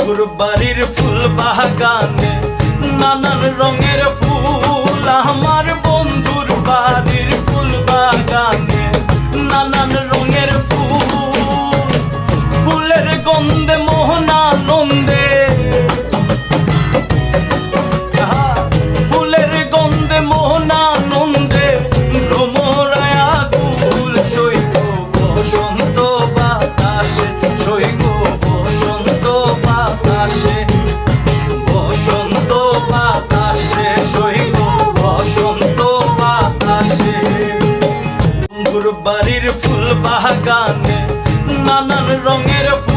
বন্ধুর বাড়ির ফুল বাগানে নানান রঙের ফুল। আমার বন্ধুর বাড়ির ফুল বাগানে নানান রঙের ফুল। ফুলের গন্ধে মোহনানন্দে, ফুলের গন্ধে মোহনানন্দে ভ্রমরায় আকুল। সইব বসন্ত বাতাসে, সইব বসন্ত বাতাসে, বসন্ত বাতাসে, সইব বসন্ত বাতাসে। বন্ধুর বাড়ির ফুল বাগানে নানান রঙের ফুল।